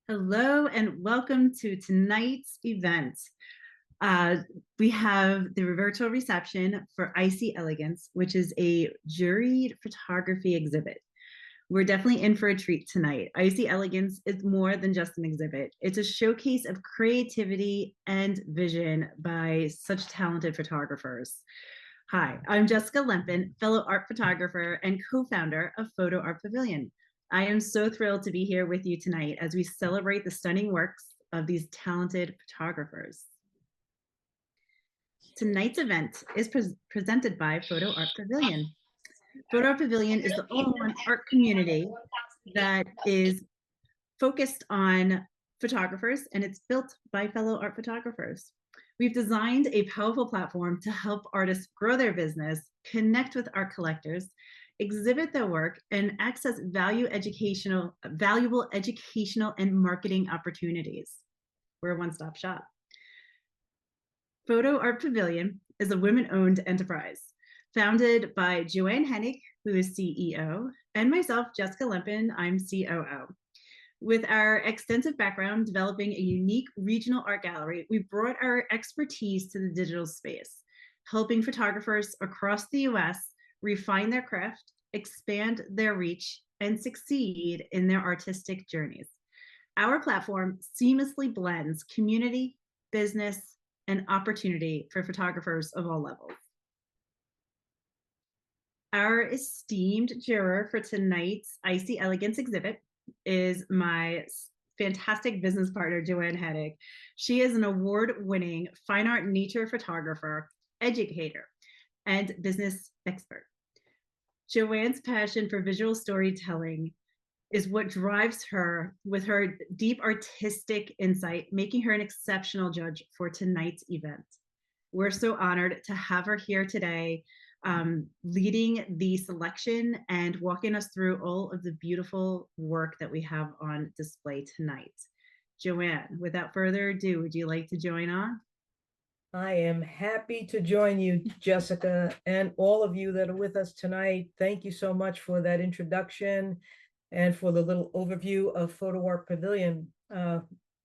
Hello and welcome to tonight's event. Uh, we have the virtual reception for Icy Elegance, which is a juried photography exhibit. We're definitely in for a treat tonight. Icy Elegance is more than just an exhibit. It's a showcase of creativity and vision by such talented photographers. Hi, I'm Jessica Lempin, fellow art photographer and co-founder of Art Pavilion. I am so thrilled to be here with you tonight as we celebrate the stunning works of these talented photographers. Tonight's event is presented by Art Pavilion. Art Pavilion is the all-in-one art community that is focused on photographers, and it's built by fellow art photographers. We've designed a powerful platform to help artists grow their business, connect with art collectors, exhibit their work, and access valuable educational and marketing opportunities. We're a one-stop shop. Art Pavilion is a women-owned enterprise founded by Joanne Henig, who is CEO, and myself, Jessica Lempin, I'm COO. With our extensive background developing a unique regional art gallery, we brought our expertise to the digital space, helping photographers across the US refine their craft, expand their reach, and succeed in their artistic journeys. Our platform seamlessly blends community, business, and opportunity for photographers of all levels. Our esteemed juror for tonight's Icy Elegance exhibit is my fantastic business partner, Joanne Henig. She is an award-winning fine art nature photographer, educator, and business expert. Joanne's passion for visual storytelling is what drives her with her deep artistic insight, making her an exceptional judge for tonight's event. We're so honored to have her here today, leading the selection and walking us through all of the beautiful work that we have on display tonight. Joanne, without further ado, would you like to join on? I am happy to join you, Jessica, and all of you that are with us tonight. Thank you so much for that introduction and for the little overview of Art Pavilion.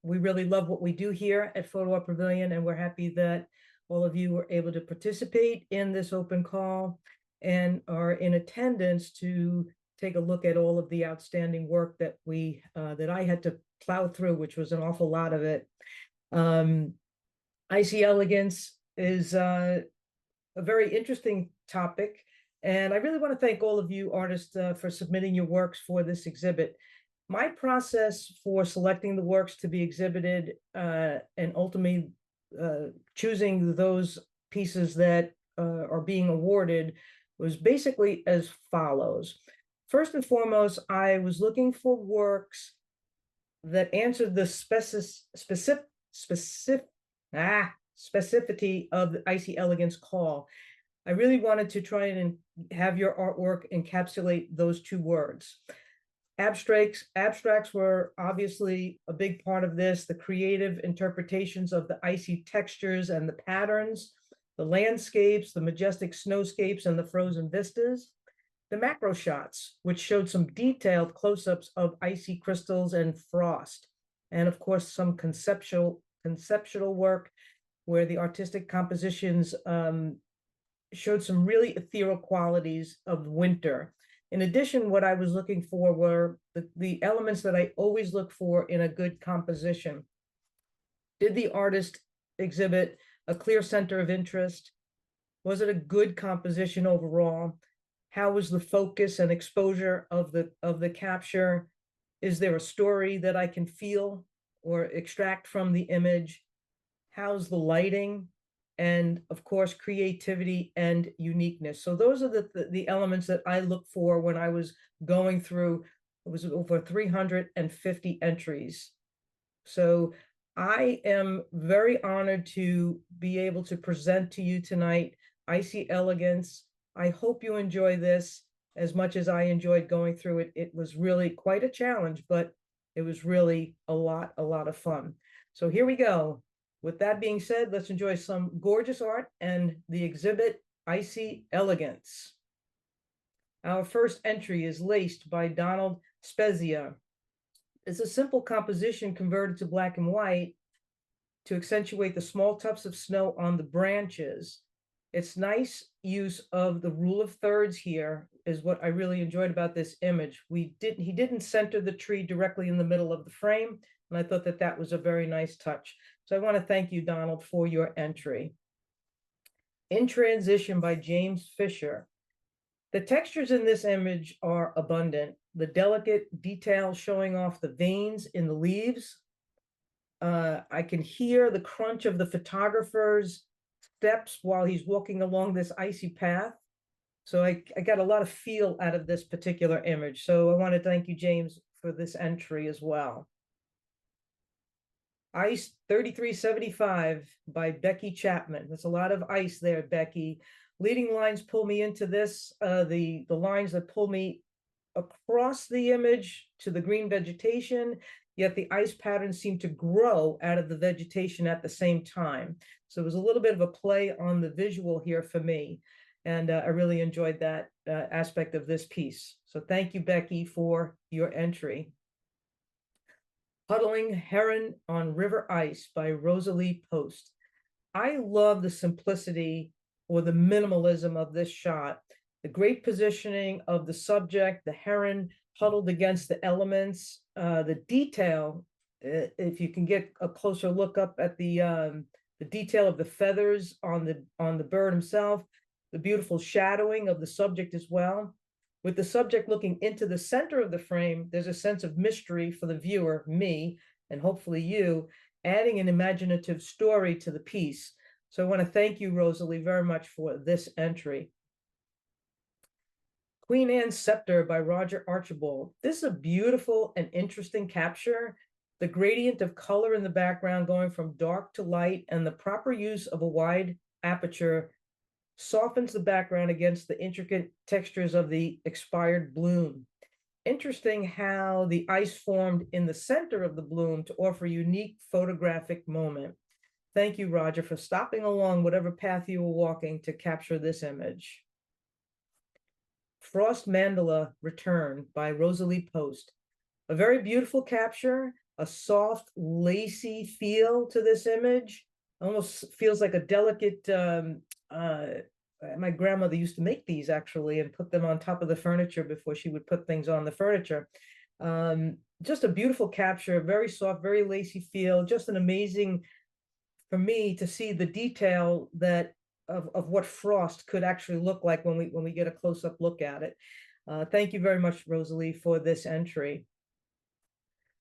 We really love what we do here at Art Pavilion, and we're happy that all of you were able to participate in this open call and are in attendance to take a look at all of the outstanding work that that I had to plow through, which was an awful lot of it. Icy Elegance is a very interesting topic, and I really want to thank all of you artists for submitting your works for this exhibit. My process for selecting the works to be exhibited and ultimately choosing those pieces that are being awarded was basically as follows. First and foremost, I was looking for works that answered the specificity of the Icy Elegance call. I really wanted to try and have your artwork encapsulate those two words. Abstracts were obviously a big part of this, the creative interpretations of the icy textures and the patterns, the landscapes, the majestic snowscapes, and the frozen vistas. The macro shots, which showed some detailed close-ups of icy crystals and frost. And of course, some conceptual work where the artistic compositions showed some really ethereal qualities of winter. In addition, what I was looking for were the elements that I always look for in a good composition. Did the artist exhibit a clear center of interest? Was it a good composition overall? How was the focus and exposure of the capture? Is there a story that I can feel or extract from the image? How's the lighting? And of course, creativity and uniqueness. So those are the elements that I look for when I was going through, it was over 350 entries. So I am very honored to be able to present to you tonight Icy Elegance. I hope you enjoy this as much as I enjoyed going through it. It was really quite a challenge, but it was really a lot of fun. So here we go. With that being said, let's enjoy some gorgeous art and the exhibit Icy Elegance. Our first entry is Laced by Donald Spezia. It's a simple composition converted to black and white to accentuate the small tufts of snow on the branches. It's nice use of the rule of thirds here is what I really enjoyed about this image. He didn't center the tree directly in the middle of the frame, and I thought that that was a very nice touch. So I want to thank you, Donald, for your entry. In Transition by James Fisher. The textures in this image are abundant. The delicate detail showing off the veins in the leaves. I can hear the crunch of the photographer's steps while he's walking along this icy path. So I got a lot of feel out of this particular image. So I want to thank you, James, for this entry as well. Ice 3375 by Becky Chapman. There's a lot of ice there, Becky. Leading lines pull me into this, the lines that pull me across the image to the green vegetation, yet the ice patterns seem to grow out of the vegetation at the same time. So it was a little bit of a play on the visual here for me. And I really enjoyed that aspect of this piece. So thank you, Becky, for your entry. Puddling Heron on River Ice by Rosalie Post. I love the simplicity or the minimalism of this shot. The great positioning of the subject, the heron huddled against the elements, the detail, if you can get a closer look up at the detail of the feathers on the bird himself, the beautiful shadowing of the subject as well. With the subject looking into the center of the frame, there's a sense of mystery for the viewer, me, and hopefully you, adding an imaginative story to the piece. So I want to thank you, Rosalie, very much for this entry. Queen Anne's Scepter by Roger Archibald. This is a beautiful and interesting capture. The gradient of color in the background going from dark to light and the proper use of a wide aperture softens the background against the intricate textures of the expired bloom. Interesting how the ice formed in the center of the bloom to offer a unique photographic moment. Thank you, Roger, for stopping along whatever path you were walking to capture this image. Frost Mandala Return by Rosalie Post. A very beautiful capture, a soft, lacy feel to this image. Almost feels like a delicate, my grandmother used to make these actually and put them on top of the furniture before she would put things on the furniture. Just a beautiful capture, very soft, very lacy feel, just an amazing, for me to see the detail that of what frost could actually look like when we get a close-up look at it. Thank you very much, Rosalie, for this entry.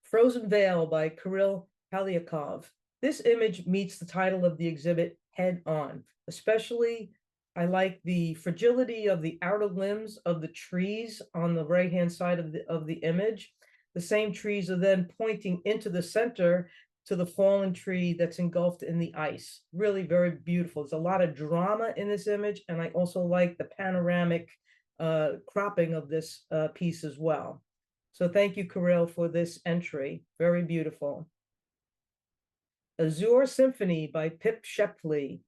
Frozen Veil by Kirill Polyakov. This image meets the title of the exhibit head on. Especially, I like the fragility of the outer limbs of the trees on the right-hand side of the image. The same trees are then pointing into the center to the fallen tree that's engulfed in the ice. Really very beautiful. There's a lot of drama in this image, and I also like the panoramic cropping of this piece as well. So thank you, Kirill, for this entry. Very beautiful. Azure Symphony by Pip Shepley.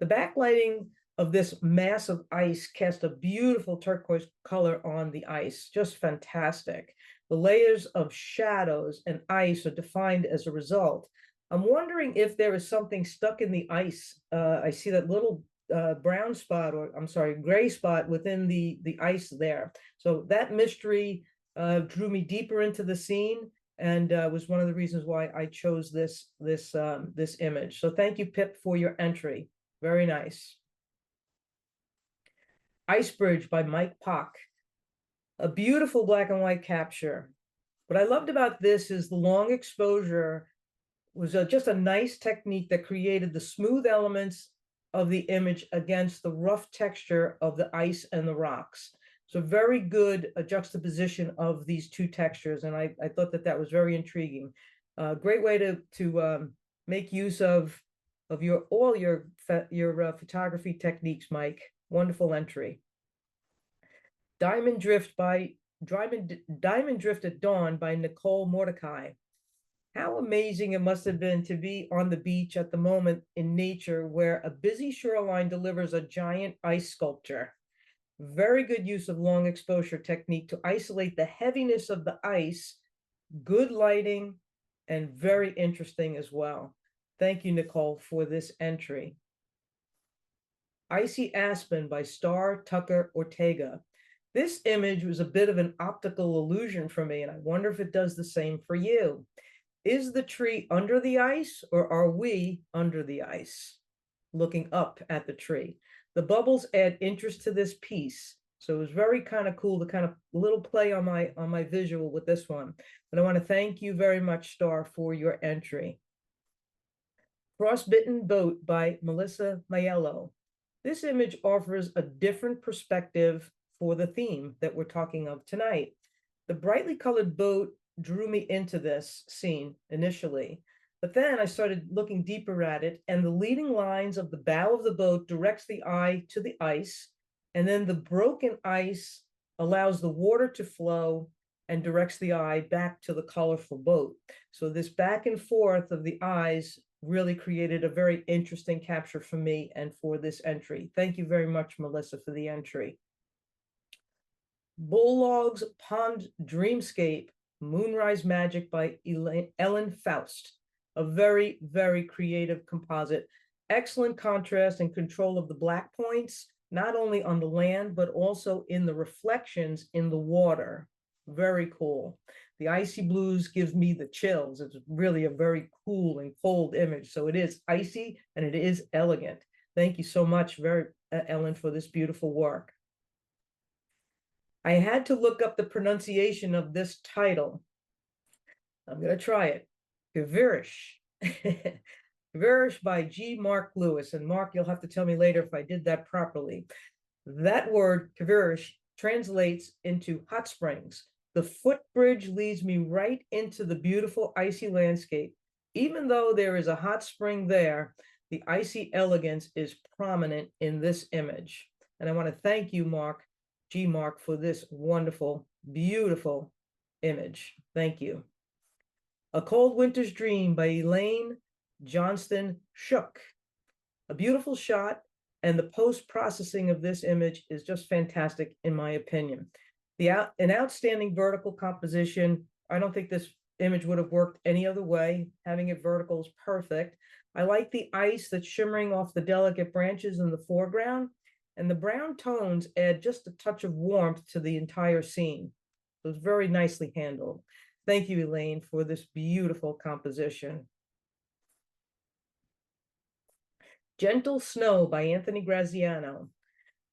The backlighting of this mass of ice cast a beautiful turquoise color on the ice. Just fantastic. The layers of shadows and ice are defined as a result. I'm wondering if there is something stuck in the ice. I see that little brown spot, or I'm sorry, gray spot within the ice there. So that mystery drew me deeper into the scene and was one of the reasons why I chose this image. So thank you, Pip, for your entry. Very nice. Ice Bridge by Mike Pock. A beautiful black and white capture. What I loved about this is the long exposure was just a nice technique that created the smooth elements of the image against the rough texture of the ice and the rocks. So very good juxtaposition of these two textures, and I thought that that was very intriguing. Great way to make use of all your photography techniques, Mike. Wonderful entry. Diamond Drift at Dawn by Nicole Mordecai. How amazing it must have been to be on the beach at the moment in nature where a busy shoreline delivers a giant ice sculpture. Very good use of long exposure technique to isolate the heaviness of the ice good lighting, and very interesting as well. Thank you, Nicole, for this entry. Icy Aspen by Star Tucker Ortega. This image was a bit of an optical illusion for me, and I wonder if it does the same for you. Is the tree under the ice, or are we under the ice, looking up at the tree? The bubbles add interest to this piece. So it was very kind of cool to kind of little play on my visual with this one. But I want to thank you very much, Star, for your entry. Frostbitten Boat by Melissa Maiello. This image offers a different perspective for the theme that we're talking of tonight. The brightly colored boat drew me into this scene initially, but then I started looking deeper at it, and the leading lines of the bow of the boat directs the eye to the ice, and then the broken ice allows the water to flow and directs the eye back to the colorful boat. So this back and forth of the eyes really created a very interesting capture for me and for this entry. Thank you very much, Melissa, for the entry. Bullogs Pond Dreamscape, Moonrise Magic by Ellen Faust. A very, very creative composite. Excellent contrast and control of the black points, not only on the land, but also in the reflections in the water. Very cool. The icy blues gives me the chills. It's really a very cool and cold image. So it is icy and it is elegant. Thank you so much, Ellen, for this beautiful work. I had to look up the pronunciation of this title. I'm going to try it. Gavirish. Gavirish by G. Mark Lewis. And Mark, you'll have to tell me later if I did that properly. That word, Gavirish, translates into hot springs. The footbridge leads me right into the beautiful icy landscape. Even though there is a hot spring there, the icy elegance is prominent in this image. And I want to thank you, Mark, G. Mark, for this wonderful, beautiful image. Thank you. A Cold Winter's Dream by Elaine Johnston Shook. A beautiful shot, and the post-processing of this image is just fantastic, in my opinion. An outstanding vertical composition. I don't think this image would have worked any other way. Having it vertical is perfect. I like the ice that's shimmering off the delicate branches in the foreground, and the brown tones add just a touch of warmth to the entire scene. It was very nicely handled. Thank you, Elaine, for this beautiful composition. Gentle Snow by Anthony Graziano.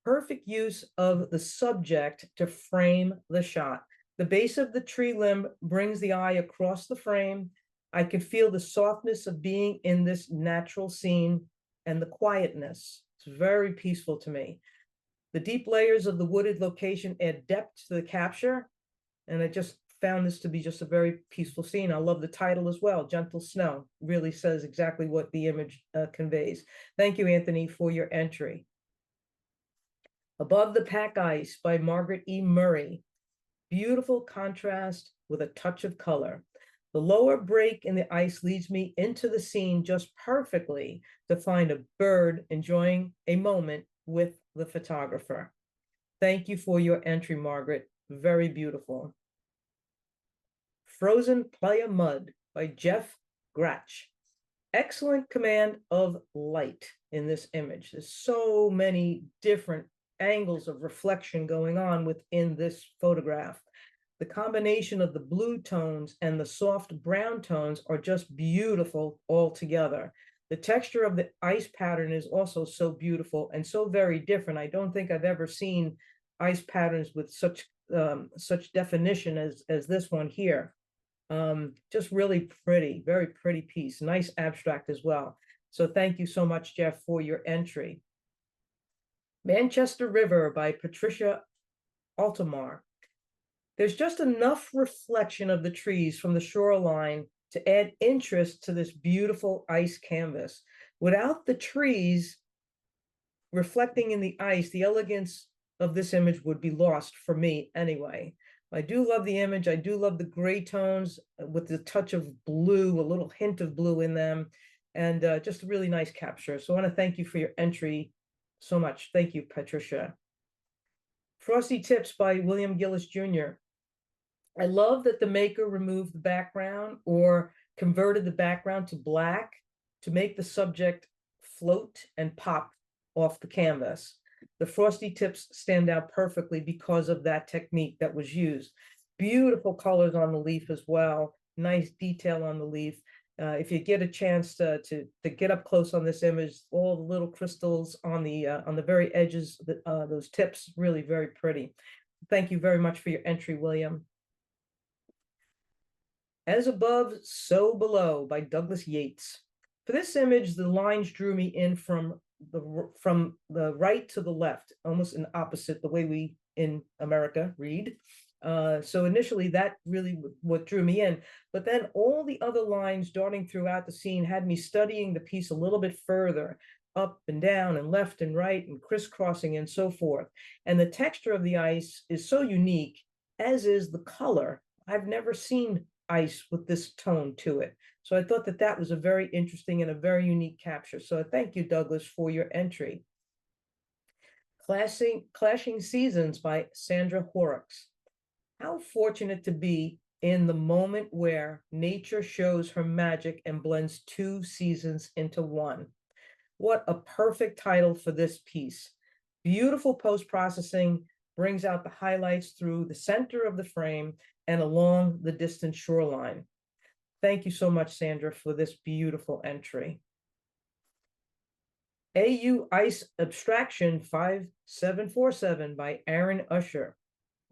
Perfect use of the subject to frame the shot. The base of the tree limb brings the eye across the frame. I can feel the softness of being in this natural scene and the quietness. It's very peaceful to me. The deep layers of the wooded location add depth to the capture, and I just found this to be just a very peaceful scene. I love the title as well, Gentle Snow. Really says exactly what the image conveys. Thank you, Anthony, for your entry. Above the Pack Ice by Margaret E. Murray. Beautiful contrast with a touch of color. The lower break in the ice leads me into the scene just perfectly to find a bird enjoying a moment with the photographer. Thank you for your entry, Margaret. Very beautiful. Frozen Playa Mud by Jeff Gratch. Excellent command of light in this image. There's so many different angles of reflection going on within this photograph. The combination of the blue tones and the soft brown tones are just beautiful all together. The texture of the ice pattern is also so beautiful and so very different. I don't think I've ever seen ice patterns with such definition as this one here. Just really pretty, very pretty piece. Nice abstract as well. So thank you so much, Jeff, for your entry. Manchester River by Patricia Altamar. There's just enough reflection of the trees from the shoreline to add interest to this beautiful ice canvas. Without the trees reflecting in the ice, the elegance of this image would be lost for me anyway. I do love the image. I do love the gray tones with the touch of blue, a little hint of blue in them, and just a really nice capture. So I want to thank you for your entry so much. Thank you, Patricia. Frosty Tips by William Gillis Jr. I love that the maker removed the background or converted the background to black to make the subject float and pop off the canvas. The frosty tips stand out perfectly because of that technique that was used. Beautiful colors on the leaf as well. Nice detail on the leaf. If you get a chance to get up close on this image, all the little crystals on the very edges, those tips, really very pretty. Thank you very much for your entry, William. As Above, So Below by Douglas Yates. For this image, the lines drew me in from the right to the left, almost in opposite the way we in America read. So initially that really what drew me in, but then all the other lines darting throughout the scene had me studying the piece a little bit further, up and down and left and right and crisscrossing and so forth. And the texture of the ice is so unique, as is the color. I've never seen ice with this tone to it. So I thought that that was a very interesting and a very unique capture. So thank you, Douglas, for your entry. Clashing Seasons by Sandra Horrocks. How fortunate to be in the moment where nature shows her magic and blends two seasons into one. What a perfect title for this piece. Beautiful post-processing brings out the highlights through the center of the frame and along the distant shoreline. Thank you so much, Sandra, for this beautiful entry. AU Ice Abstraction 5747 by Aaron Usher.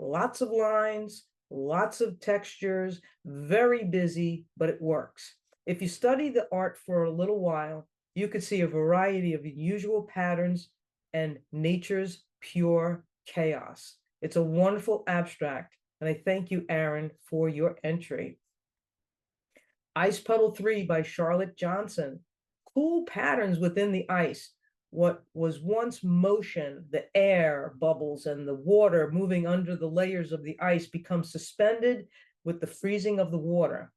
Lots of lines, lots of textures, very busy, but it works. If you study the art for a little while, you could see a variety of unusual patterns and nature's pure chaos. It's a wonderful abstract, and I thank you, Aaron, for your entry. Ice Puddle 3 by Charlotte Johnson. Cool patterns within the ice. What was once motion, the air bubbles and the water moving under the layers of the ice becomes suspended with the freezing of the water.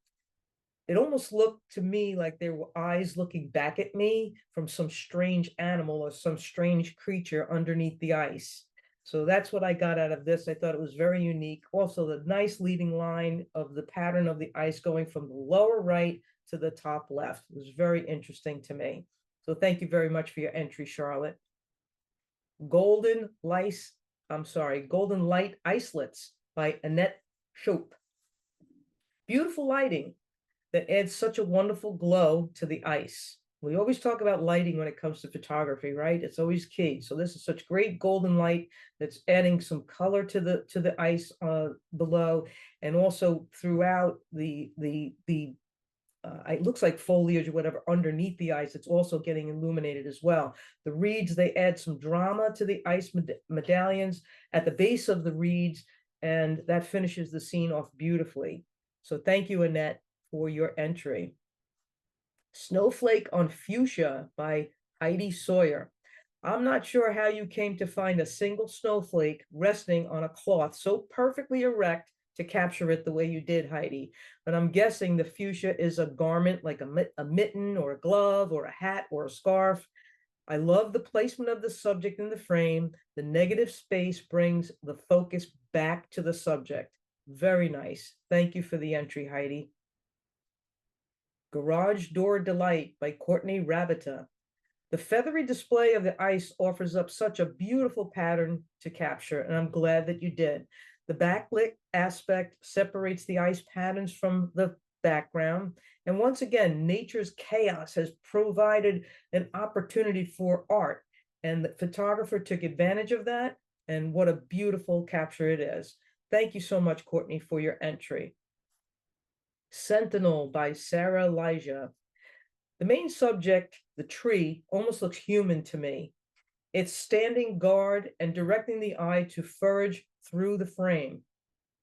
It almost looked to me like there were eyes looking back at me from some strange animal or some strange creature underneath the ice. So that's what I got out of this. I thought it was very unique. Also, the nice leading line of the pattern of the ice going from the lower right to the top left was very interesting to me. So thank you very much for your entry, Charlotte. Golden Light Icelets by Annette Shope. Beautiful lighting that adds such a wonderful glow to the ice. We always talk about lighting when it comes to photography, right? It's always key. So this is such great golden light that's adding some color to the ice below, and also throughout it looks like foliage or whatever underneath the ice. It's also getting illuminated as well. The reeds, they add some drama to the ice medallions at the base of the reeds, and that finishes the scene off beautifully. So thank you, Annette, for your entry. Snowflake on Fuchsia by Heidi Sawyer. I'm not sure how you came to find a single snowflake resting on a cloth so perfectly erect to capture it the way you did, Heidi. But I'm guessing the fuchsia is a garment like a mitten or a glove or a hat or a scarf. I love the placement of the subject in the frame. The negative space brings the focus back to the subject. Very nice. Thank you for the entry, Heidi. Garage Door Delight by Courtney Rabita. The feathery display of the ice offers up such a beautiful pattern to capture, and I'm glad that you did. The backlit aspect separates the ice patterns from the background. And once again, nature's chaos has provided an opportunity for art, and the photographer took advantage of that, and what a beautiful capture it is. Thank you so much, Courtney, for your entry. Sentinel by Sarah Elijah. The main subject, the tree, almost looks human to me. It's standing guard and directing the eye to forage through the frame.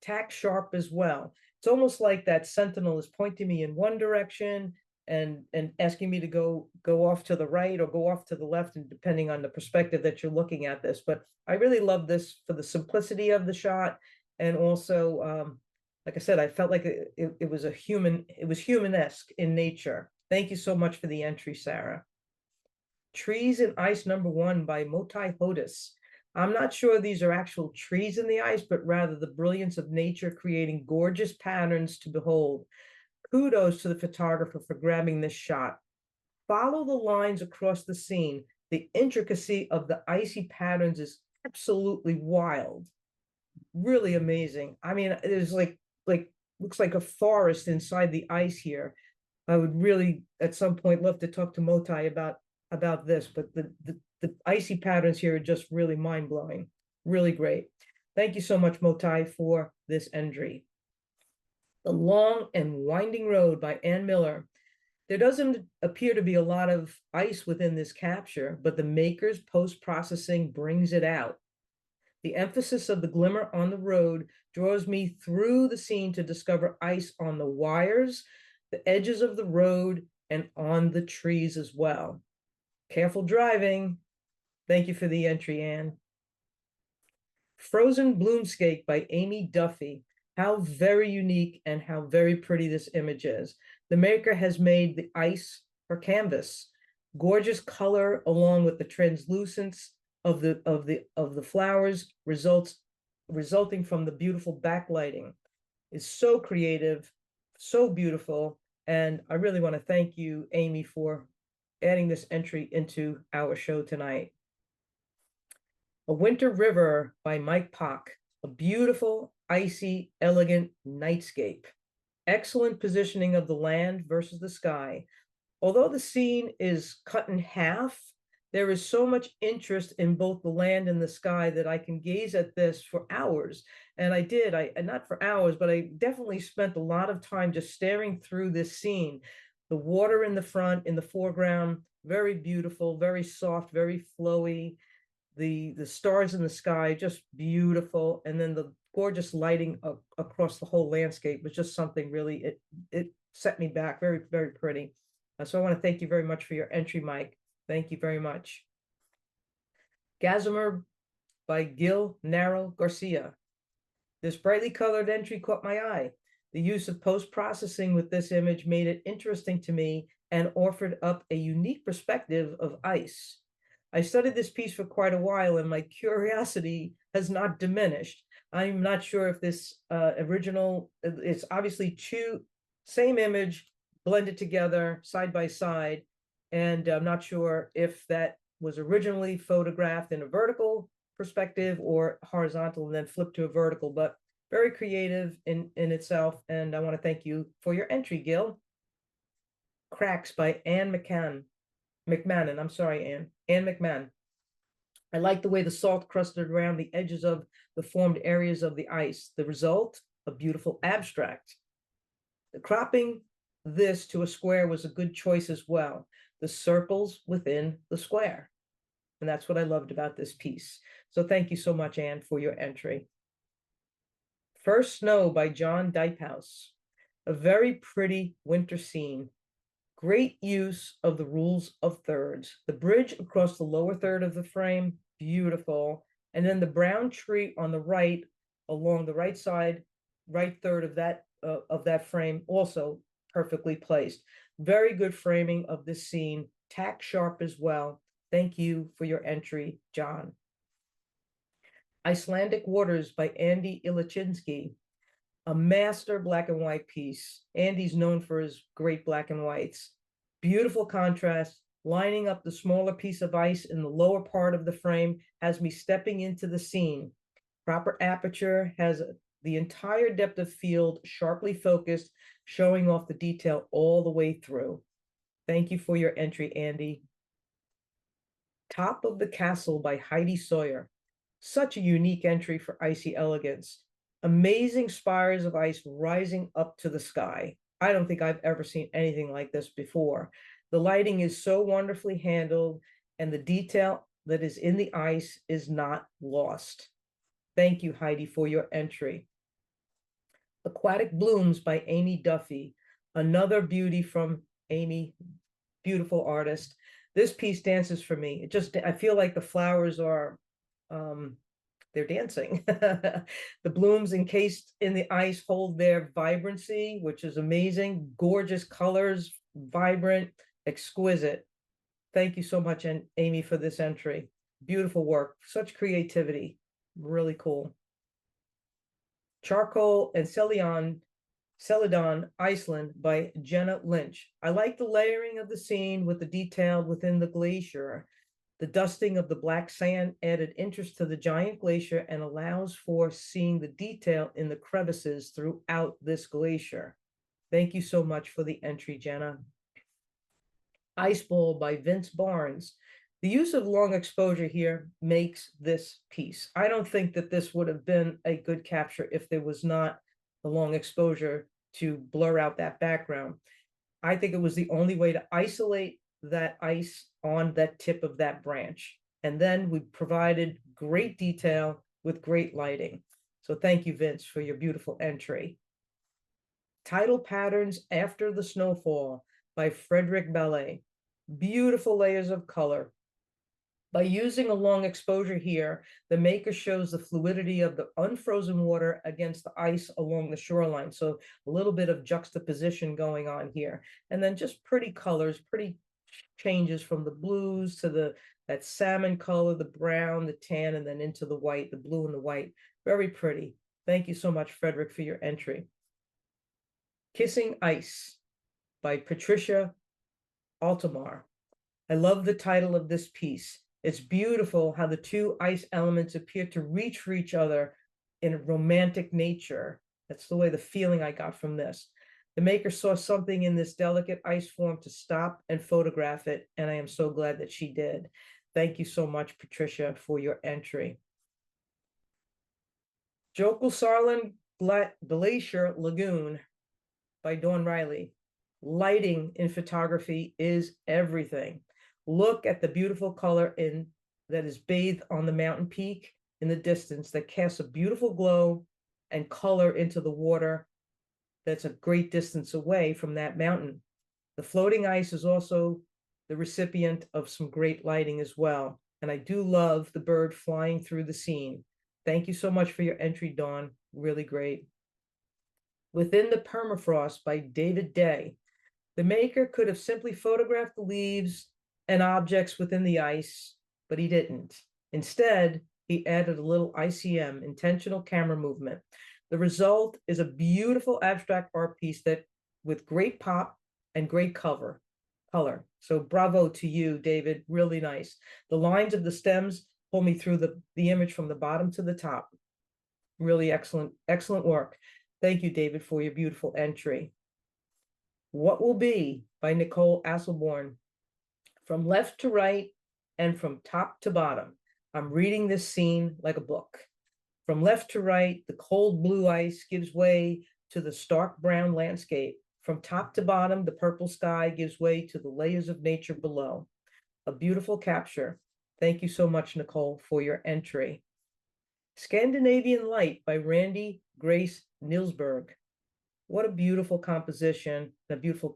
Tack sharp as well. It's almost like that sentinel is pointing me in one direction and asking me to go off to the right or go off to the left, and depending on the perspective that you're looking at this. But I really love this for the simplicity of the shot, and also like I said, I felt like it was humanesque in nature. Thank you so much for the entry, Sarah. Trees and Ice #1 by Motai Hodis. I'm not sure these are actual trees in the ice, but rather the brilliance of nature creating gorgeous patterns to behold. Kudos to the photographer for grabbing this shot. Follow the lines across the scene. The intricacy of the icy patterns is absolutely wild. Really amazing. I mean, there's like looks like a forest inside the ice here. I would really at some point love to talk to Motai about this, but the icy patterns here are just really mind-blowing. Really great. Thank you so much, Motai, for this entry. The Long and Winding Road by Ann Miller. There doesn't appear to be a lot of ice within this capture, but the maker's post-processing brings it out. The emphasis of the glimmer on the road draws me through the scene to discover ice on the wires, the edges of the road, and on the trees as well. Careful driving. Thank you for the entry, Anne. Frozen Bloomscape by Amy Duffy. How very unique and how very pretty this image is. The maker has made the ice her canvas. Gorgeous color along with the translucence of the flowers resulting from the beautiful backlighting is so creative, so beautiful. And I really want to thank you, Amy, for adding this entry into our show tonight. A Winter River by Mike Pock, a beautiful, icy, elegant nightscape. Excellent positioning of the land versus the sky. Although the scene is cut in half, there is so much interest in both the land and the sky that I can gaze at this for hours. And I did, not for hours, but I definitely spent a lot of time just staring through this scene. The water in the front, in the foreground, very beautiful, very soft, very flowy. The stars in the sky, just beautiful. And then the gorgeous lighting across the whole landscape was just something really, it set me back, very, very pretty. So I want to thank you very much for your entry, Mike. Thank you very much. Gazmer by Gil Naro Garcia. This brightly colored entry caught my eye. The use of post-processing with this image made it interesting to me and offered up a unique perspective of ice. I studied this piece for quite a while and my curiosity has not diminished. I'm not sure if this original, it's obviously same image blended together side by side. And I'm not sure if that was originally photographed in a vertical perspective or horizontal and then flipped to a vertical, but very creative in itself. And I want to thank you for your entry, Gil. Cracks by Anne McMahon. I'm sorry, Anne McMahon. I like the way the salt crusted around the edges of the formed areas of the ice. The result, a beautiful abstract. The cropping this to a square was a good choice as well. The circles within the square. And that's what I loved about this piece. So thank you so much, Anne, for your entry. First Snow by John Dipehouse. A very pretty winter scene. Great use of the rules of thirds. The bridge across the lower third of the frame, beautiful. And then the brown tree on the right, along the right side, right third of that frame, also perfectly placed. Very good framing of this scene, tack sharp as well. Thank you for your entry, John. Icelandic Waters by Andy Ilachinski. A master black and white piece. Andy's known for his great black and whites. Beautiful contrast, lining up the smaller piece of ice in the lower part of the frame has me stepping into the scene. Proper aperture has the entire depth of field sharply focused, showing off the detail all the way through. Thank you for your entry, Andy. Top of the Castle by Heidi Sawyer. Such a unique entry for icy elegance. Amazing spires of ice rising up to the sky. I don't think I've ever seen anything like this before. The lighting is so wonderfully handled and the detail that is in the ice is not lost. Thank you, Heidi, for your entry. Aquatic Blooms by Amy Duffy. Another beauty from Amy, beautiful artist. This piece dances for me. I feel like the flowers are, they're dancing. The blooms encased in the ice hold their vibrancy, which is amazing. Gorgeous colors, vibrant, exquisite. Thank you so much, Amy, for this entry. Beautiful work, such creativity, really cool. Charcoal and Celadon, Iceland by Jenna Lynch. I like the layering of the scene with the detail within the glacier. The dusting of the black sand added interest to the giant glacier and allows for seeing the detail in the crevices throughout this glacier. Thank you so much for the entry, Jenna. Ice Ball by Vince Barnes. The use of long exposure here makes this piece. I don't think that this would have been a good capture if there was not the long exposure to blur out that background. I think it was the only way to isolate that ice on that tip of that branch. And then we provided great detail with great lighting. So thank you, Vince, for your beautiful entry. Tidal Patterns After the Snowfall by Frederick Ballet. Beautiful layers of color. By using a long exposure here, the maker shows the fluidity of the unfrozen water against the ice along the shoreline. So a little bit of juxtaposition going on here. And then just pretty colors, pretty changes from the blues to that salmon color, the brown, the tan, and then into the white, the blue and the white. Very pretty. Thank you so much, Frederick, for your entry. Kissing Ice by Patricia Altamar. I love the title of this piece. It's beautiful how the two ice elements appear to reach for each other in a romantic nature. That's the way the feeling I got from this. The maker saw something in this delicate ice form to stop and photograph it, and I am so glad that she did. Thank you so much, Patricia, for your entry. Jokulsarlen Glacier Lagoon by Dawn Riley. Lighting in photography is everything. Look at the beautiful color that is bathed on the mountain peak in the distance that casts a beautiful glow and color into the water that's a great distance away from that mountain. The floating ice is also the recipient of some great lighting as well. And I do love the bird flying through the scene. Thank you so much for your entry, Dawn. Really great. Within the Permafrost by David Day. The maker could have simply photographed the leaves and objects within the ice, but he didn't. Instead, he added a little ICM, intentional camera movement. The result is a beautiful abstract art piece that with great pop and great color. So bravo to you, David. Really nice. The lines of the stems pull me through the image from the bottom to the top. Really excellent, excellent work. Thank you, David, for your beautiful entry. What Will Be by Nicole Asselborn. From left to right and from top to bottom, I'm reading this scene like a book. From left to right, the cold blue ice gives way to the stark brown landscape. From top to bottom, the purple sky gives way to the layers of nature below. A beautiful capture. Thank you so much, Nicole, for your entry. Scandinavian Light by Randy Grace Nilsberg. What a beautiful composition, a beautiful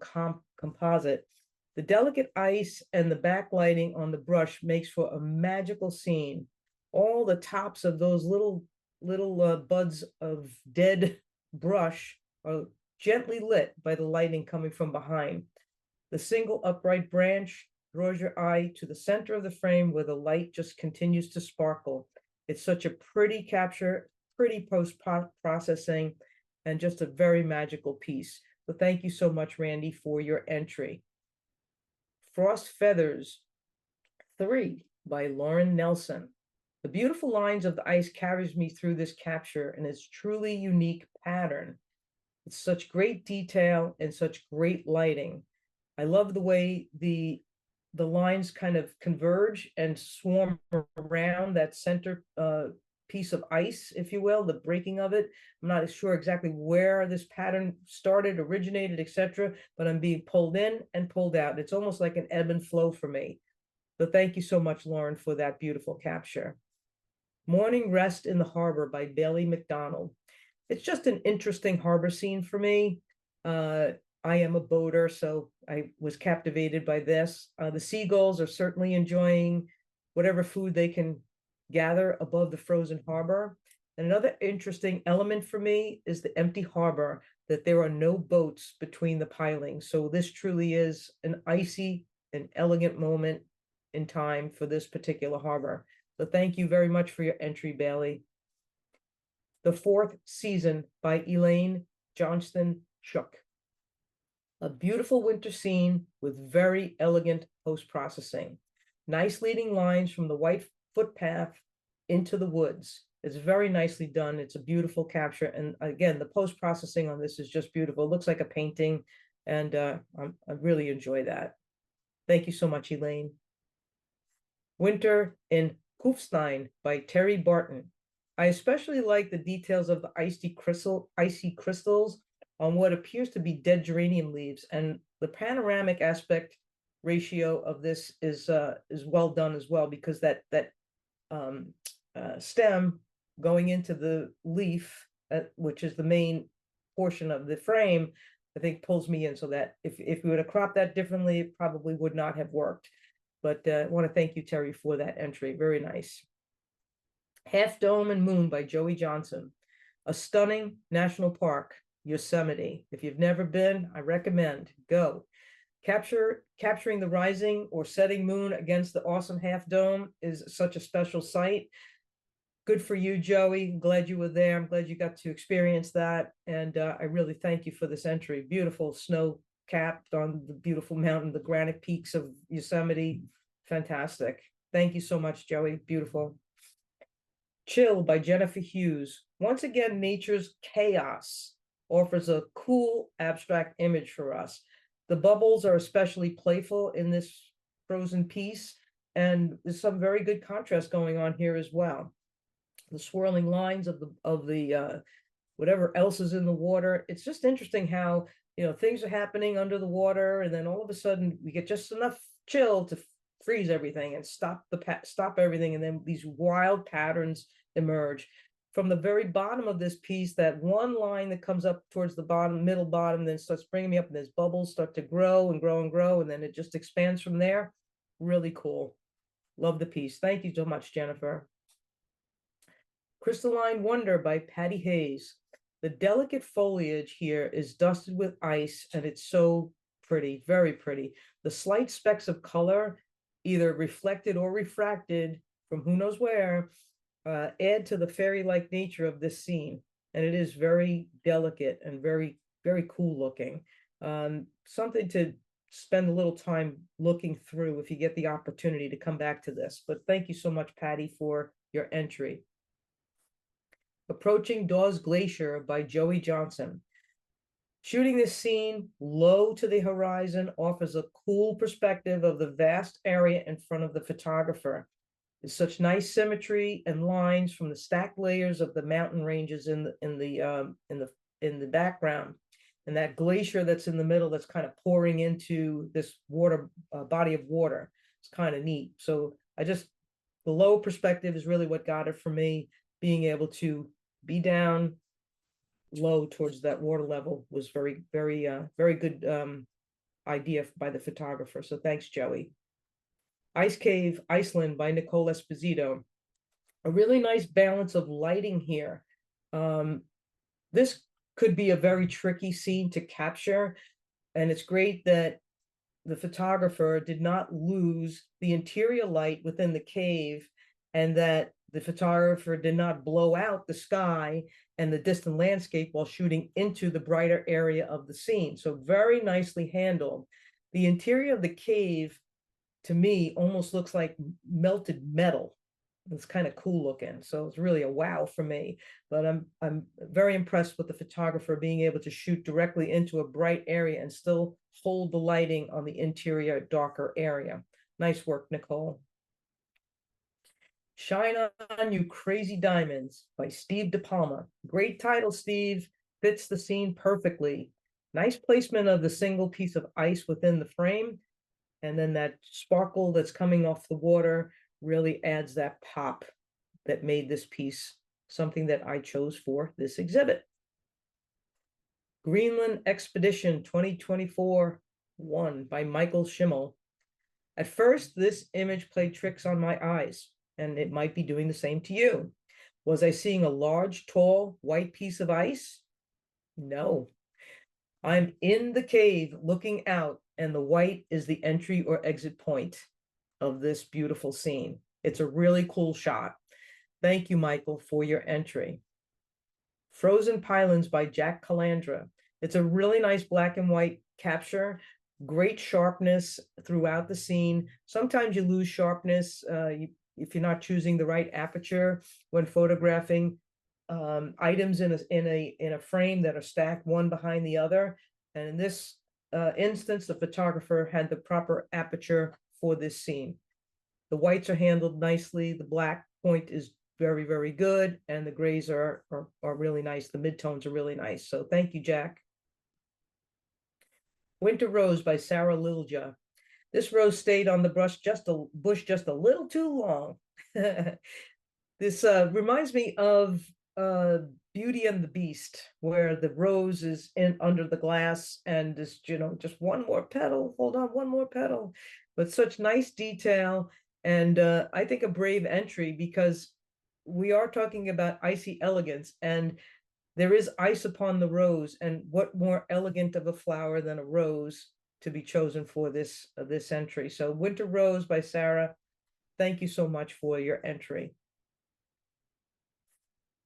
composite. The delicate ice and the backlighting on the brush makes for a magical scene. All the tops of those little buds of dead brush are gently lit by the lighting coming from behind. The single upright branch draws your eye to the center of the frame where the light just continues to sparkle. It's such a pretty capture, pretty post-processing, and just a very magical piece. So thank you so much, Randy, for your entry. Frost Feathers 3 by Lauren Nelson. The beautiful lines of the ice carries me through this capture and its truly unique pattern. It's such great detail and such great lighting. I love the way the lines kind of converge and swarm around that center piece of ice, if you will, the breaking of it. I'm not sure exactly where this pattern started, originated, etc., but I'm being pulled in and pulled out. It's almost like an ebb and flow for me. So thank you so much, Lauren, for that beautiful capture. Morning Rest in the Harbor by Bailey McDonald. It's just an interesting harbor scene for me. I am a boater, so I was captivated by this. The seagulls are certainly enjoying whatever food they can gather above the frozen harbor. And another interesting element for me is the empty harbor, that there are no boats between the pilings. So this truly is an icy and elegant moment in time for this particular harbor. So thank you very much for your entry, Bailey. The Fourth Season by Elaine Johnston Shook. A beautiful winter scene with very elegant post-processing. Nice leading lines from the white footpath into the woods. It's very nicely done. It's a beautiful capture. And again, the post-processing on this is just beautiful. It looks like a painting, and I really enjoy that. Thank you so much, Elaine. Winter in Kufstein by Terry Barton. I especially like the details of the icy crystals on what appears to be dead geranium leaves, and the panoramic aspect ratio of this is well done as well, because that stem going into the leaf, which is the main portion of the frame, I think pulls me in, so that if we would have cropped that differently, it probably would not have worked. But I want to thank you, Terry, for that entry. Very nice. Half Dome and Moon by Joey Johnson. A stunning national park, Yosemite. If you've never been, I recommend go. Capturing the rising or setting moon against the awesome Half Dome is such a special sight. Good for you, Joey. I'm glad you were there. I'm glad you got to experience that. And I really thank you for this entry. Beautiful snow capped on the beautiful mountain, the granite peaks of Yosemite. Fantastic. Thank you so much, Joey. Beautiful. Chill by Jennifer Hughes. Once again, nature's chaos offers a cool abstract image for us. The bubbles are especially playful in this frozen piece, and there's some very good contrast going on here as well. The swirling lines of the whatever else is in the water. It's just interesting how, you know, things are happening under the water, and then all of a sudden we get just enough chill to freeze everything and stop everything, and then these wild patterns emerge. From the very bottom of this piece, that one line that comes up towards the bottom, middle bottom, then starts bringing me up, and there's bubbles start to grow and grow and grow, and then it just expands from there. Really cool. Love the piece. Thank you so much, Jennifer. Crystalline Wonder by Patty Hayes. The delicate foliage here is dusted with ice, and it's so pretty, very pretty. The slight specks of color, either reflected or refracted from who knows where, add to the fairy-like nature of this scene. And it is very delicate and very, very cool looking. Something to spend a little time looking through if you get the opportunity to come back to this. But thank you so much, Patty, for your entry. Approaching Dawes Glacier by Joey Johnson. Shooting this scene low to the horizon offers a cool perspective of the vast area in front of the photographer. There's such nice symmetry and lines from the stacked layers of the mountain ranges in the background, and that glacier that's in the middle that's kind of pouring into this water body of water. It's kind of neat. So the low perspective is really what got it for me. Being able to be down low towards that water level was very, very, very good idea by the photographer. So thanks, Joey. Ice Cave, Iceland by Nicole Esposito. A really nice balance of lighting here. This could be a very tricky scene to capture, and it's great that the photographer did not lose the interior light within the cave, and that the photographer did not blow out the sky and the distant landscape while shooting into the brighter area of the scene. So very nicely handled. The interior of the cave, to me, almost looks like melted metal. It's kind of cool looking. So it's really a wow for me. But I'm very impressed with the photographer being able to shoot directly into a bright area and still hold the lighting on the interior darker area. Nice work, Nicole. Shine On You Crazy Diamonds by Steve De Palma. Great title, Steve. Fits the scene perfectly. Nice placement of the single piece of ice within the frame. And then that sparkle that's coming off the water really adds that pop that made this piece something that I chose for this exhibit. Greenland Expedition 2024-1 by Michael Schimmel. At first, this image played tricks on my eyes, and it might be doing the same to you. Was I seeing a large, tall, white piece of ice? No. I'm in the cave looking out, and the white is the entry or exit point. of this beautiful scene. It's a really cool shot. Thank you, Michael, for your entry. Frozen Pylons by Jack Calandra. It's a really nice black and white capture, great sharpness throughout the scene. Sometimes you lose sharpness if you're not choosing the right aperture when photographing items in a frame that are stacked one behind the other. And in this instance, the photographer had the proper aperture for this scene. The whites are handled nicely. The black point is very, very good. And the grays are really nice. The midtones are really nice. So thank you, Jack. Winter Rose by Sarah Lilja. This rose stayed on the bush just a little too long. This reminds me of Beauty and the Beast, where the rose is in under the glass and is, just one more petal, hold on, one more petal, but such nice detail. And I think a brave entry, because we are talking about icy elegance, and there is ice upon the rose, and what more elegant of a flower than a rose to be chosen for this entry. So Winter Rose by Sarah, thank you so much for your entry.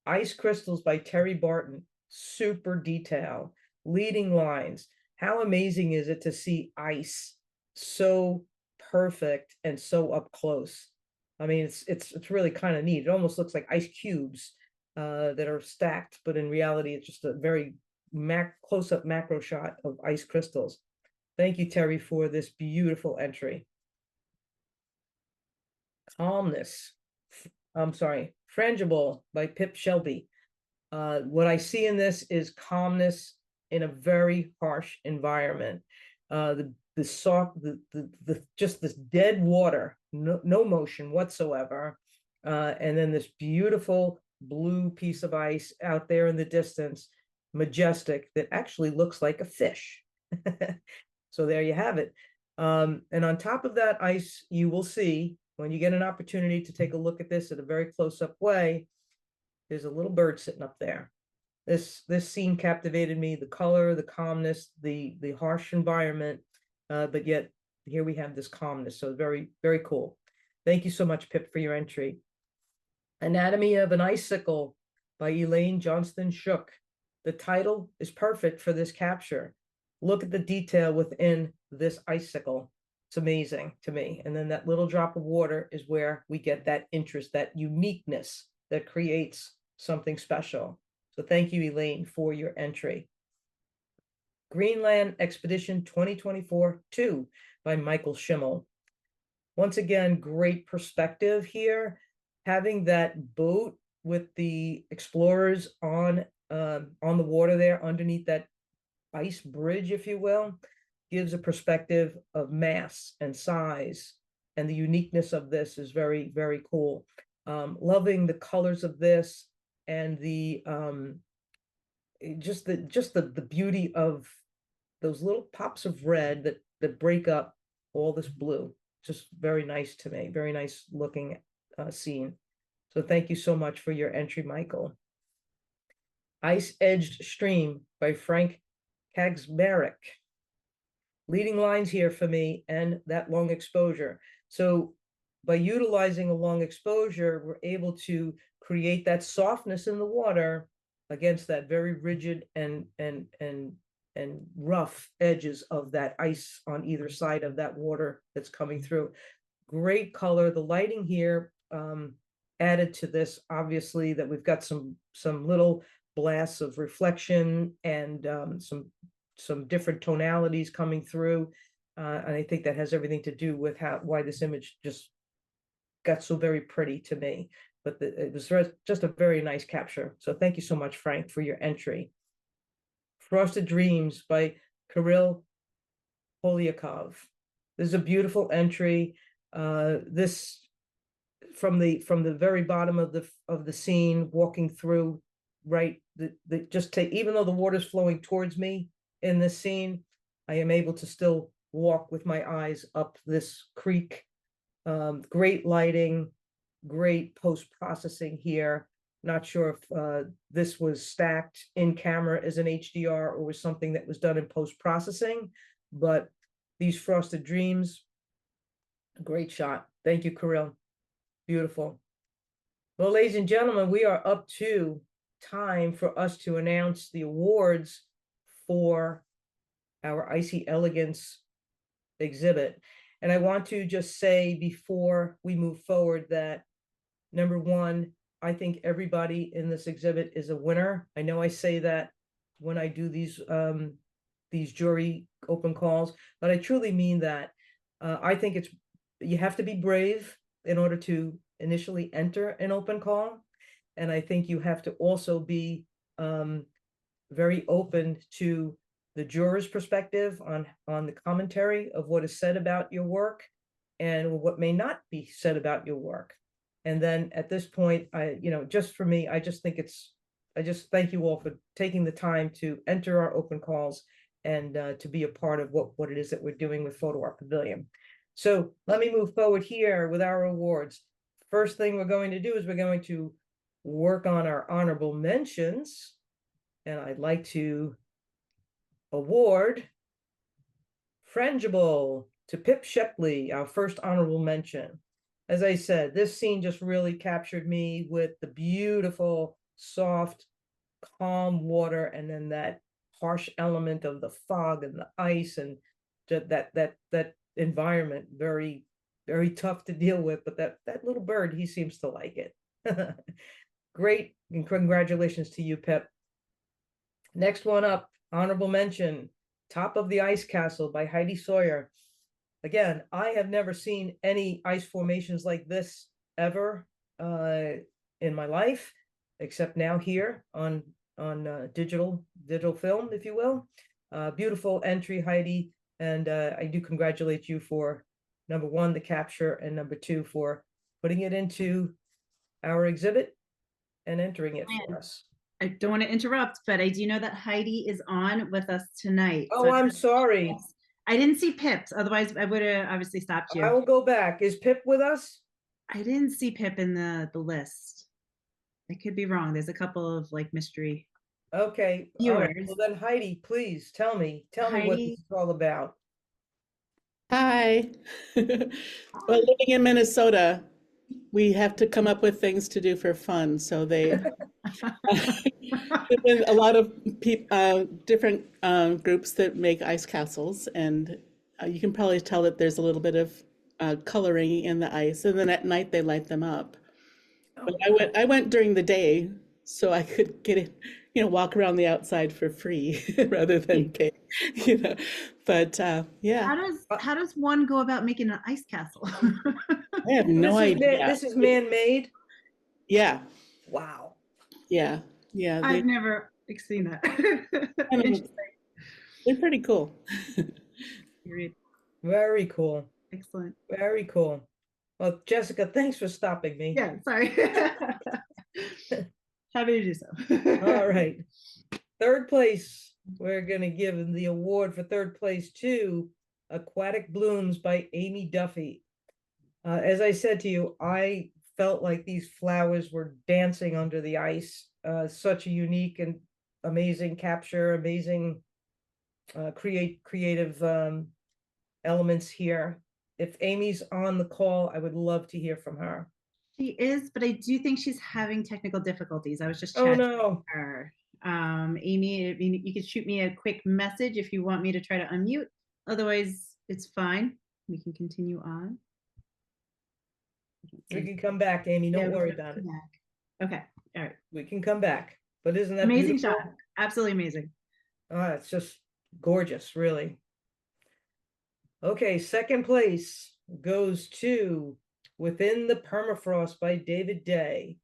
Ice Crystals by Terry Barton, super detail, leading lines. How amazing is it to see ice so perfect and so up close? I mean, it's really kind of neat. It almost looks like ice cubes that are stacked, but in reality, it's just a very close-up macro shot of ice crystals. Thank you, Terry, for this beautiful entry. Calmness. I'm sorry, Frangible by Pip Shelby. What I see in this is calmness in a very harsh environment. The soft, just this dead water, no motion whatsoever, and then this beautiful blue piece of ice out there in the distance, majestic, that actually looks like a fish. So there you have it. And on top of that ice, you will see, when you get an opportunity to take a look at this in a very close-up way, there's a little bird sitting up there. This scene captivated me, the color, the calmness, the harsh environment, but yet here we have this calmness. So very, very cool. Thank you so much, Pip, for your entry. Anatomy of an Icicle by Elaine Johnston Shook. The title is perfect for this capture. Look at the detail within this icicle. It's amazing to me. And then that little drop of water is where we get that interest, that uniqueness that creates something special. So thank you, Elaine, for your entry. Greenland Expedition 2024-2 by Michael Schimmel. Once again, great perspective here. Having that boat with the explorers on the water there underneath that ice bridge, if you will, gives a perspective of mass and size, and the uniqueness of this is very, very cool. Loving the colors of this, and the just the beauty of those little pops of red that break up all this blue. Just very nice to me, very nice looking scene. So thank you so much for your entry, Michael. Ice Edged Stream by Frank Kaczmarek. Leading lines here for me, and that long exposure. So by utilizing a long exposure, we're able to create that softness in the water against that very rigid and rough edges of that ice on either side of that water that's coming through. Great color. The lighting here added to this, obviously, that we've got some little blasts of reflection and some different tonalities coming through. And I think that has everything to do with why this image just got so very pretty to me. But it was just a very nice capture. So thank you so much, Frank, for your entry. Frosted Dreams by Kirill Polyakov. This is a beautiful entry. This from the very bottom of the scene, walking through, right, even though the water's flowing towards me in this scene, I am able to still walk with my eyes up this creek. Great lighting, great post-processing here. Not sure if this was stacked in camera as an HDR or was something that was done in post-processing, but these Frosted Dreams, Great shot. Thank you, Kirill. Beautiful. Well, ladies and gentlemen, we are up to time for us to announce the awards for our Icy Elegance exhibit. And I want to just say before we move forward that number one, I think everybody in this exhibit is a winner. I know I say that when I do these jury open calls, but I truly mean that. I think you have to be brave in order to initially enter an open call. And I think you have to also be very open to the juror's perspective on the commentary of what is said about your work and what may not be said about your work. And then at this point, just for me, I just thank you all for taking the time to enter our open calls and to be a part of what it is that we're doing with Photo Art Pavilion. So let me move forward here with our awards. First thing we're going to do is we're going to work on our honorable mentions. And I'd like to award Frangible to Pip Shepley, our first honorable mention. As I said, this scene just really captured me with the beautiful, soft, calm water, and then that harsh element of the fog and the ice, and that environment, very, very tough to deal with. But that little bird, he seems to like it. Great, and congratulations to you, Pip. Next one up, honorable mention, Top of the Ice Castle by Heidi Sawyer. Again, I have never seen any ice formations like this ever in my life, except now here on digital film, if you will. Beautiful entry, Heidi, and I do congratulate you for number one, the capture, and number two, for putting it into our exhibit and entering it for us. I don't want to interrupt, but I do know that Heidi is on with us tonight. Oh, I'm sorry. I didn't see Pip's, otherwise I would have obviously stopped you. I will go back. Is Pip with us? I didn't see Pip in the list. I could be wrong. There's a couple of like mystery. Okay. All right. Well then, Heidi, please tell me what this is all about. Hi. Well, living in Minnesota, we have to come up with things to do for fun. So there's been a lot of different groups that make ice castles, and you can probably tell that there's a little bit of coloring in the ice, and then at night they light them up. But I went during the day so I could get it, walk around the outside for free rather than pay, But yeah. How does one go about making an ice castle? I have no idea. This is man-made? Yeah. Wow. Yeah. I've never seen that. They're pretty cool. Very cool. Excellent. Very cool. Well, Jessica, thanks for stopping me. Yeah, sorry. Happy to do so. All right. Third place, we're going to give the award for third place to Aquatic Blooms by Amy Duffy. As I said to you, I felt like these flowers were dancing under the ice. Such a unique and amazing capture, amazing creative elements here. If Amy's on the call, I would love to hear from her. She is, but I do think she's having technical difficulties. I was just chatting with her. Amy, you could shoot me a quick message if you want me to try to unmute. Otherwise, it's fine. We can continue on. We can come back, Amy. Don't worry about it. Okay. All right. We can come back. But isn't that amazing beautiful? shot? Absolutely amazing. It's just gorgeous, really. Okay, second place goes to Within the Permafrost by David Day.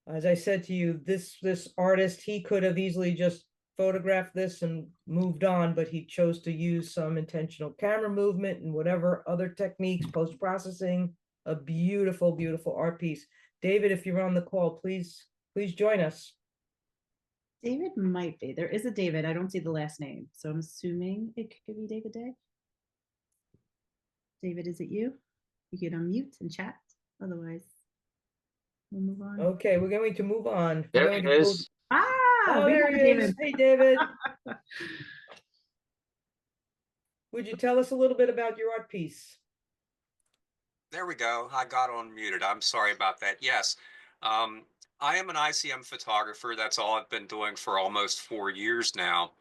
As I said to you, this artist, he could have easily just photographed this and moved on, but he chose to use some intentional camera movement and whatever other techniques, post-processing, a beautiful, beautiful art piece. David, if you're on the call, please join us. David might be. There is a David. I don't see the last name, so I'm assuming it could be David Day. David, is it you? You can unmute and chat. Otherwise, we'll move on. Okay, we're going to move on. There he is. Oh, there he is. Hey, David. Would you tell us a little bit about your art piece? There we go. I got on muted. I'm sorry about that. Yes. Um, I am an ICM photographer. That's all I've been doing for almost 4 years now.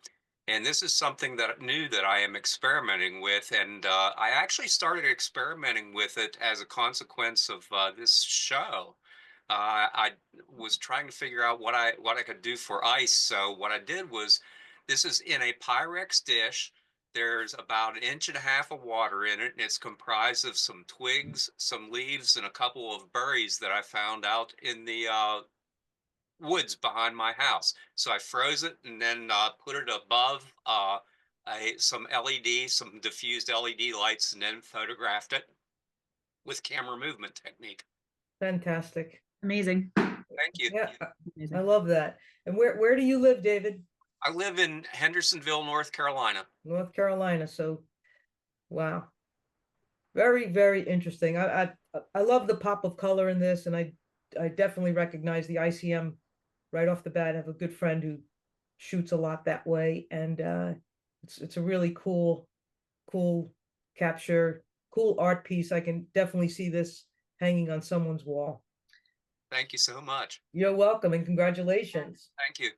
And this is something that new that I am experimenting with. And I actually started experimenting with it as a consequence of this show. I was trying to figure out what I could do for ice. So what I did was, this is in a Pyrex dish. There's about an inch and a half of water in it, and it's comprised of some twigs, some leaves, and a couple of berries that I found out in the woods behind my house. So I froze it and then put it above some LED, some diffused LED lights, and then photographed it with camera movement technique. Fantastic. Amazing. Thank you. Yeah, I Amazing. love that. And where do you live, David? I live in Hendersonville, North Carolina. North Carolina. So, wow. Very, very interesting. I love the pop of color in this, and I definitely recognize the ICM right off the bat. I have a good friend who shoots a lot that way, and it's a really cool capture, cool art piece. I can definitely see this hanging on someone's wall. Thank you so much. You're welcome, and congratulations. Thank you.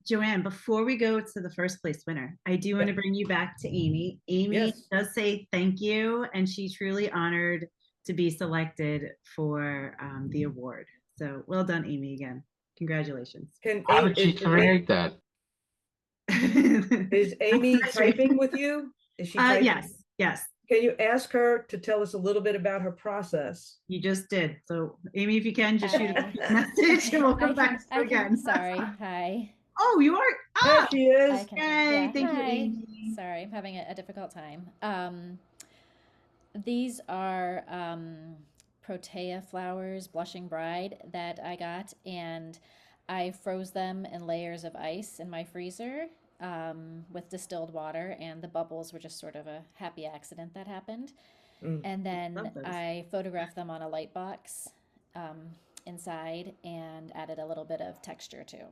Joanne, before we go to the first place winner, I do want to bring you back to Amy. Amy Yes. does say thank you, and she's truly honored to be selected for the award. So well done, Amy, again. Congratulations. Can How did she create that? is Amy typing with you? Is she typing? Yes, yes. Can you ask her to tell us a little bit about her process? You just did. So Amy, if you can, just shoot a message and we'll come back to you again. Sorry. Hi. Oh, you are? There Ah, she is. I yay. yeah, Thank you, hi. Amy. Sorry, I'm having a difficult time. These are protea flowers, blushing bride, that I got, and I froze them in layers of ice in my freezer with distilled water, and the bubbles were just sort of a happy accident that happened. Mm. And then Love those. I photographed them on a light box inside and added a little bit of texture too.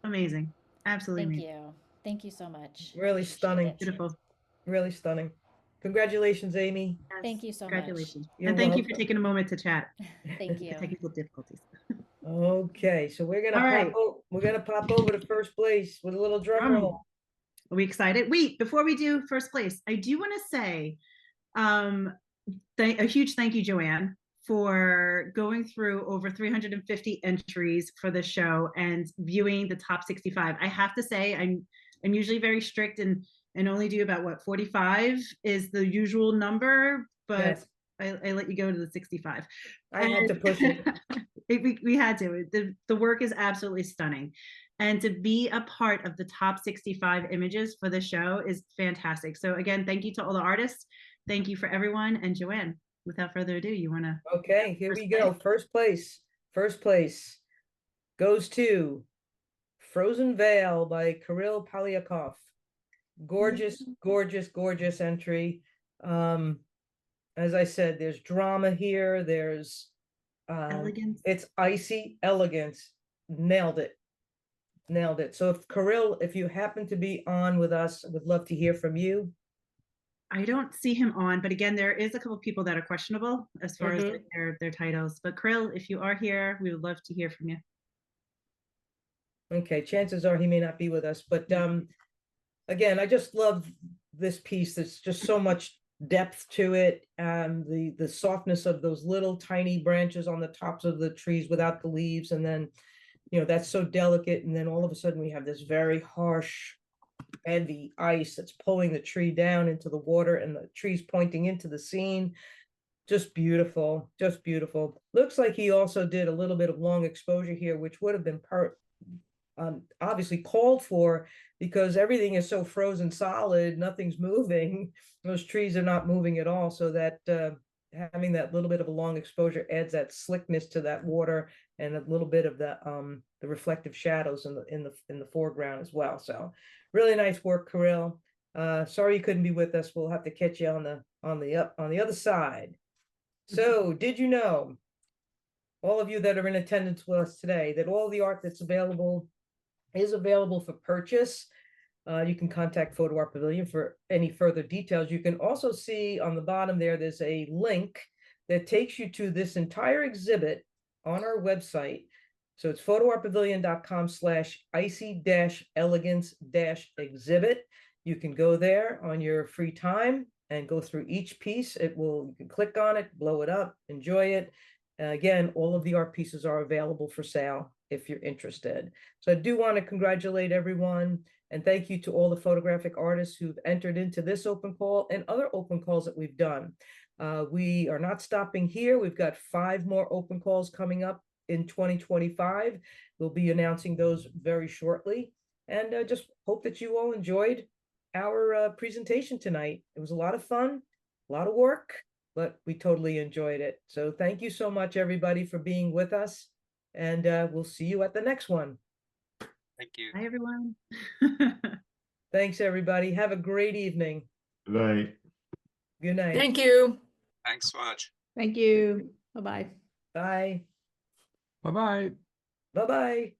Amazing. Absolutely Thank amazing. you. Thank you so much. Really Appreciate stunning. it. Beautiful. Really stunning. Congratulations, Amy. Yes, Thank you so much. congratulations. You're And thank you for welcome. taking a moment to chat. Thank The you. technical difficulties. Okay, so we're gonna All right. pop over to first place with a little drum roll. Are we excited? Wait, before we do first place, I do want to say a huge thank you, Joanne, for going through over 350 entries for the show and viewing the top 65. I have to say, I'm usually very strict and only do about 45 is the usual number, but Yes. I let you go to the 65. I had to push it. We had to. The work is absolutely stunning. And to be a part of the top 65 images for the show is fantastic. So again, thank you to all the artists. Thank you for everyone. And Joanne, without further ado, you want to? Okay, here First we go. First place. First place goes to Frozen Veil by Kirill Polyakov. Gorgeous, gorgeous, gorgeous entry. As I said, there's drama here. There's Elegance. it's icy elegance. Nailed it. Nailed it. So if Kirill, if you happen to be on with us, I would love to hear from you. I don't see him on, but again, there is a couple of people that are questionable as far as Mhm. like their titles. But Krill, if you are here, we would love to hear from you. Okay, chances are he may not be with us, but again, I just love this piece. There's just so much depth to it, and the softness of those little tiny branches on the tops of the trees without the leaves, and then that's so delicate, and then all of a sudden we have this very harsh, heavy ice that's pulling the tree down into the water, and the trees pointing into the scene. Just beautiful, just beautiful. Looks like he also did a little bit of long exposure here, which would have been obviously called for, because everything is so frozen solid, nothing's moving. Those trees are not moving at all, so that having that little bit of a long exposure adds that slickness to that water, and a little bit of the reflective shadows in the foreground as well. So really nice work, Kirill. Sorry you couldn't be with us. We'll have to catch you on the other side. So did you know, all of you that are in attendance with us today, that all the art that's available is available for purchase? You can contact Photo Art Pavilion for any further details. You can also see on the bottom there's a link that takes you to this entire exhibit on our website. So it's photoartpavilion.com/icy-elegance-exhibit. You can go there on your free time and go through each piece. You can click on it, blow it up, enjoy it. Again, all of the art pieces are available for sale if you're interested. So I do want to congratulate everyone and thank you to all the photographic artists who've entered into this open call and other open calls that we've done. We are not stopping here. We've got 5 more open calls coming up in 2025. We'll be announcing those very shortly. And just hope that you all enjoyed our presentation tonight. It was a lot of fun, a lot of work, but we totally enjoyed it. So thank you so much, everybody, for being with us. And we'll see you at the next one. Thank you. Hi, everyone. Thanks, everybody. Have a great evening. Good night. Good night. Thank you. Thanks so much. Thank you. Bye-bye. Bye. Bye-bye. Bye-bye.